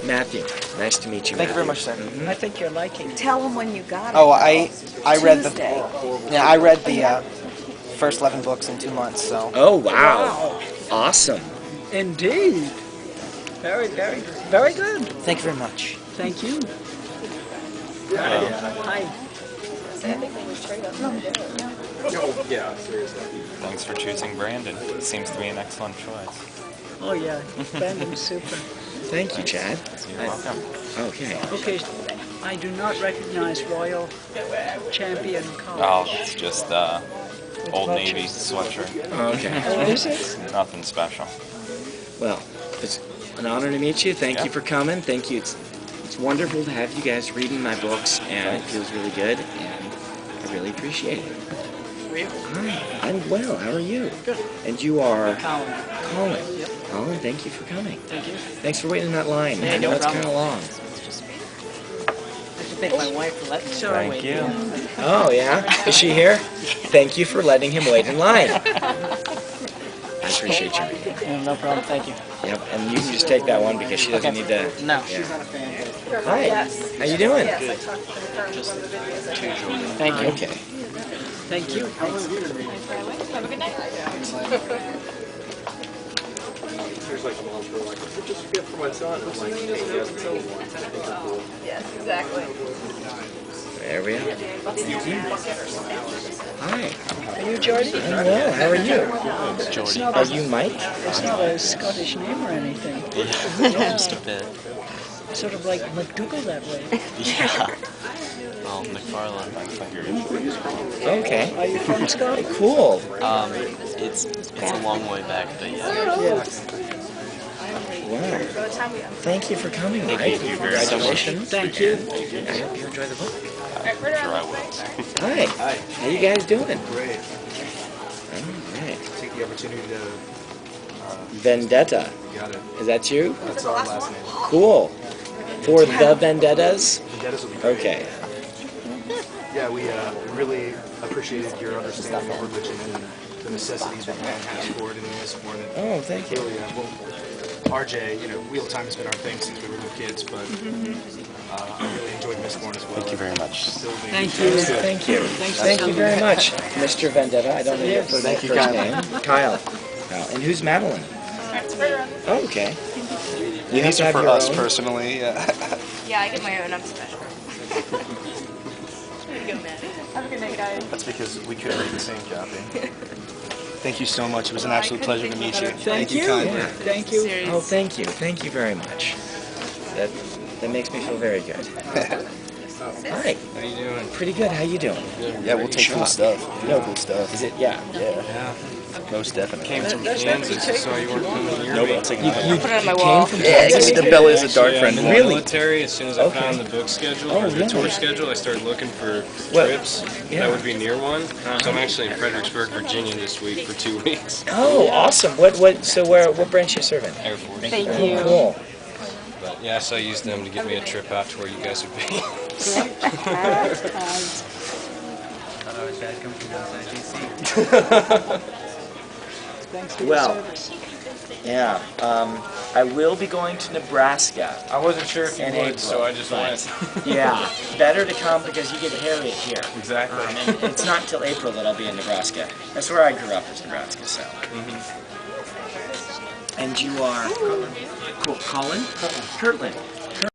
Matthew. Nice to meet you. Thank you very Matthew. much, sir. I think you're liking it. Tell them when you got it. Oh, I read the Tuesday. I read the first 11 books in 2 months. So Oh wow! Awesome. Indeed. Very, very, very good. thank you very much. Thank you. Hi. Thanks for choosing Brandon. Seems to be an excellent choice. Oh yeah, Brandon's super. Thank you, Chad. You're welcome. Okay. Okay, I do not recognize Royal Champion Oh, College. it's just Old Navy sweatshirt. Okay. Oh, is it? Nothing special. Well, it's an honor to meet you. Thank Yeah. you for coming. Thank you. It's wonderful to have you guys reading my books, and it feels really good, and I really appreciate it. Hi, I'm well. How are you? Good. And you are Colin. Colin. Yep. Colin, thank you for coming. Thank you. Thanks for waiting in that line. Yeah, I know no it's kind of problem. long. I have to thank my wife for letting me Thank wait. you. Oh, yeah? Is she here? Thank you for letting him wait in line. I appreciate you reading. Yeah, no problem. Thank you. Yep, and you can just take that one because she doesn't need to. No. Yeah. Hi, how you doing? Thank you. Okay. Thank you. Here's like a mom for like, just a gift for my son. I'm like, hey, he hasn't sold one. I think they're cool. Yes, exactly. There we are. Hi. Are you Jordy? I'm well. How are you? It's Jordy. Are you Mike? It's not a Scottish name or anything. Yeah, just a bit. Sort of like McDougal that way. Yeah. Well, McFarlane. Okay. Are you from Scotland? Cool. It's a long way back, but yeah. Yeah. Wow. Thank you for coming, Mike. Thank you very much. Congratulations. Thank you. I hope you enjoy the book. I'm sure I will. Hi. How you guys doing? Great. All right. Take the opportunity to, Vendetta. you got it. Is that you? That's our last name. Cool. For the Vendettas? Vendettas will be great. Okay. Yeah, we really appreciated your understanding of religion and the necessity that man has for it and is for it. Oh, thank you. Really, well, RJ, you know, wheel time has been our thing since we were little kids, but I really enjoyed Mistborn as well. Thank you very much. Thank you. Thank you. Thank you very much, Mr. Vendetta. I don't know your first Thank you, first Kyle. name. Kyle. Oh, and who's Madeline? Oh, okay. You have These to are have for your us own? personally. Yeah, I get my own. I'm special. Have a good night, guys. That's because we could read the same copy. Thank you so much. It was an absolute pleasure to meet you. Thank you. kindly. Yeah. Thank you. Oh, thank you. Thank you very much. That makes me feel very good. Hi. How you doing? Pretty good. How you doing? Yeah, we'll take cool stuff. No. Cool stuff. Is it? Yeah. Yeah. Most definitely. Came from Kansas, so you weren't coming No, but I'll take it. You Put it on my came wall. from Yeah, Kansas? the Bella is a dark Actually, friend. I'm in the Really? military. As soon as I Okay. found the book schedule Oh, or the tour really? schedule, I started looking for Well, trips yeah. that would be near one. So I'm actually in Fredericksburg, Virginia this week for 2 weeks. Oh, awesome. So what branch you serving? Air Force. Thank Oh, you. cool. But yeah, so I used them to get me a trip out to where you guys would be. Thanks for your Well, service. yeah. I will be going to Nebraska. I wasn't sure if you In would, April, so I just but- went. Yeah, better to come because you get Harriet here. Exactly. And it's not until April that I'll be in Nebraska. That's where I grew up, is Nebraska, so. And you are? Cool. Colin? Kirtland.